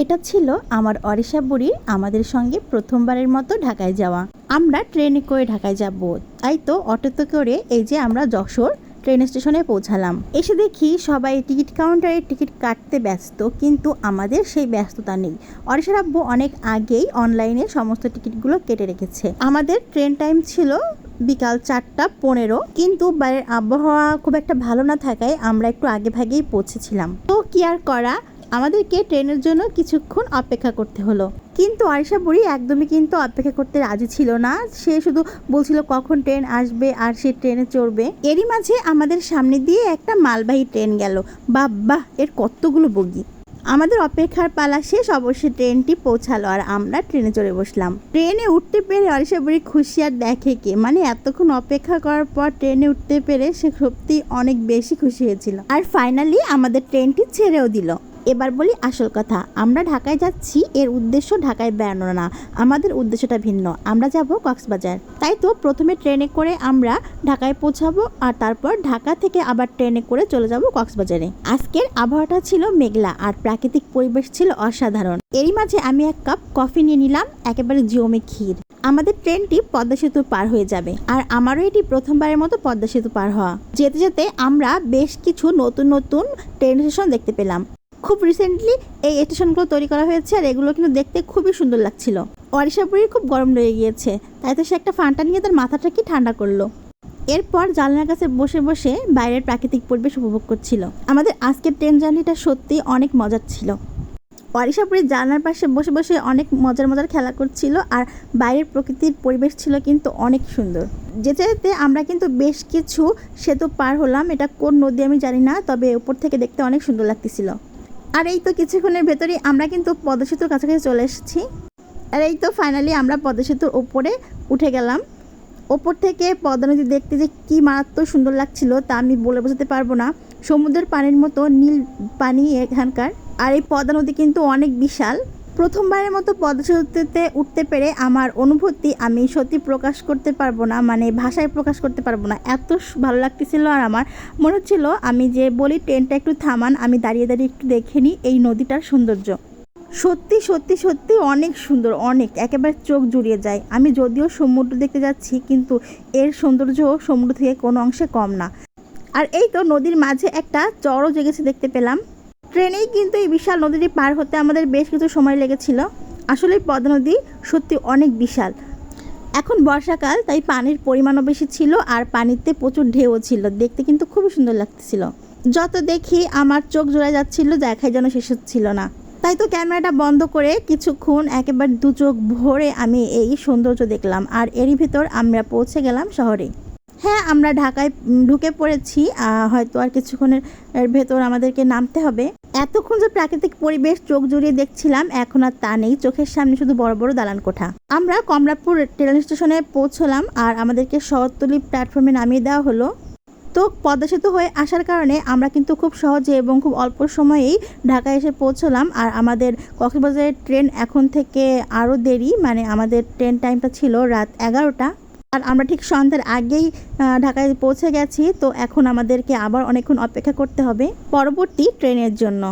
এটা ছিল আমার অরিশা বুড়ির আমাদের সঙ্গে প্রথমবারের মতো ঢাকায় যাওয়া। আমরা ট্রেনে করে ঢাকায় যাব, তাই তো অটোতে করে এই যে আমরা যশোর ট্রেন স্টেশনে পৌঁছালাম। এসে দেখি সবাই টিকিট কাউন্টারে টিকিট কাটতে ব্যস্ত, কিন্তু আমাদের সেই ব্যস্ততা নেই। অরিশার আব্বু অনেক আগেই অনলাইনে সমস্ত টিকিটগুলো কেটে রেখেছে। আমাদের ট্রেন টাইম ছিল বিকাল 4:15, কিন্তু বাইরের আবহাওয়া খুব একটা ভালো না থাকায় আমরা একটু আগে ভাগেই পৌঁছেছিলাম। তো কি আর করা, আমাদেরকে ট্রেনের জন্য কিছুক্ষণ অপেক্ষা করতে হলো। কিন্তু আরিশা বুড়ি একদমই কিন্তু অপেক্ষা করতে রাজি ছিল না। সে শুধু বলছিল কখন ট্রেন আসবে আর সে ট্রেনে চড়বে। এরই মাঝে আমাদের সামনে দিয়ে একটা মালবাহী ট্রেন গেল। বাহ, এর কতগুলো বগি! আমাদের অপেক্ষার পালা শেষ, অবশ্যই ট্রেনটি পৌঁছালো আর আমরা ট্রেনে চড়ে বসলাম। ট্রেনে উঠতে পেরে অরিশা বুড়ি খুশি আর দেখে কে, মানে এতক্ষণ অপেক্ষা করার পর ট্রেনে উঠতে পেরে সে সত্যি অনেক বেশি খুশি হয়েছিল। আর ফাইনালি আমাদের ট্রেনটি ছেড়েও দিল। এবার বলি আসল কথা, আমরা ঢাকায় যাচ্ছি, এর উদ্দেশ্য ঢাকায় বেড়ানো না, আমাদের উদ্দেশ্যটা ভিন্ন। আমরা যাব কক্সবাজার। তাই তো প্রথমে ট্রেনে করে আমরা ঢাকায় পৌঁছাবো আর তারপর ঢাকা থেকে আবার ট্রেনে করে চলে যাব কক্সবাজারে। আজকের আবহাওয়াটা ছিল মেঘলা আর প্রাকৃতিক পরিবেশ ছিল অসাধারণ। এরই মাঝে আমি এক কাপ কফি নিয়ে নিলাম, একেবারে জিওমে ক্ষীর। আমাদের ট্রেনটি পদ্মা সেতু পার হয়ে যাবে আর আমারও এটি প্রথমবারের মতো পদ্মা সেতু পার হওয়া। যেতে যেতে আমরা বেশ কিছু নতুন নতুন ট্রেন স্টেশন দেখতে পেলাম। খুব রিসেন্টলি এই স্টেশনগুলো তৈরি করা হয়েছে আর এগুলো কিন্তু দেখতে খুবই সুন্দর লাগছিল। অরিশা বুড়ির খুব গরম লেগে গিয়েছে, তাই তো সে একটা ফান্টা নিয়ে তার মাথাটা কি ঠান্ডা করলো। এরপর জানলার কাছে বসে বসে বাইরের প্রাকৃতিক পরিবেশ উপভোগ করছিল। আমাদের আজকের ট্রেন জার্নিটা সত্যি অনেক মজার ছিল। অরিশা বুড়ি জানলার পাশে বসে বসে অনেক মজার খেলা করছিল আর বাইরের প্রকৃতির পরিবেশ ছিল কিন্তু অনেক সুন্দর। যেতে যেতে আমরা কিন্তু বেশ কিছু সেতু পার হলাম। এটা কোন নদী আমি জানি না, তবে উপর থেকে দেখতে অনেক সুন্দর লাগতেছিল। আর এই তো কিছুক্ষণের ভেতরেই আমরা কিন্তু পদ্মা সেতুর কাছাকাছি চলে এসেছি। আর এই তো ফাইনালি আমরা পদ্মা সেতুর ওপরে উঠে গেলাম। ওপর থেকে পদ্মা নদী দেখতে যে কি মারাত্মক সুন্দর লাগছিল তা আমি বলে বোঝাতে পারবো না। সমুদ্রের পানির মতো নীল পানি এখানকার। আর এই পদ্মা নদী কিন্তু অনেক বিশাল। প্রথমবারের মতো পদ্মা সেতুতে উঠতে পেরে আমার অনুভূতি আমি সত্যি প্রকাশ করতে পারবো না, মানে ভাষায় প্রকাশ করতে পারবো না। এত ভালো লাগতেছিল আর আমার মনে হচ্ছিল আমি যে বলি ট্রেনটা একটু থামান, আমি দাঁড়িয়ে দাঁড়িয়ে একটু দেখে নিই এই নদীটার সৌন্দর্য। সত্যি সত্যি সত্যি অনেক সুন্দর, অনেক, একেবারে চোখ জুড়িয়ে যায়। আমি যদিও সমুদ্র দেখতে যাচ্ছি, কিন্তু এর সৌন্দর্য সমুদ্র থেকে কোনো অংশে কম না। আর এই তো নদীর মাঝে একটা চরও জেগেছে দেখতে পেলাম। ট্রেনেই কিন্তু এই বিশাল নদীটি পার হতে আমাদের বেশ কিছু সময় লেগেছিল। আসলে পদ্মা নদী সত্যি অনেক বিশাল। এখন বর্ষাকাল, তাই পানির পরিমাণও বেশি ছিল আর পানিতে প্রচুর ঢেউও ছিল। দেখতে কিন্তু খুবই সুন্দর লাগতেছিল। যত দেখি আমার চোখ জোড়ায় যাচ্ছিল, দেখাই যেন শেষ হচ্ছিল না। তাই তো ক্যামেরাটা বন্ধ করে কিছুক্ষণ একেবারে দু চোখ ভরে আমি এই সৌন্দর্য দেখলাম। আর এরই ভিতর আমরা পৌঁছে গেলাম শহরে। হ্যাঁ, আমরা ঢাকায় ঢুকে পড়েছি। হয়তো আর কিছুক্ষণের ভেতর আমাদেরকে নামতে হবে। এতক্ষণ যে প্রাকৃতিক পরিবেশ চোখ জুড়িয়ে দেখছিলাম, এখন আর তা নেই। চোখের সামনে শুধু বড় বড় দালান কোঠা। আমরা কমলাপুর ট্রেন স্টেশনে পৌঁছলাম আর আমাদেরকে শহরতলি প্ল্যাটফর্মে নামিয়ে দেওয়া হলো। তো পদ্মা সেতু হয়ে আসার কারণে আমরা কিন্তু খুব সহজে এবং খুব অল্প সময়েই ঢাকায় এসে পৌঁছলাম। আর আমাদের কক্সবাজারের ট্রেন এখন থেকে আরও দেরি, মানে আমাদের ট্রেন টাইমটা ছিল রাত 11টা। আর আমরা ঠিক সন্ধ্যার আগেই ঢাকায় পৌঁছে গেছি। তো এখন আমাদেরকে আবার অনেকক্ষণ অপেক্ষা করতে হবে পরবর্তী ট্রেনের জন্য।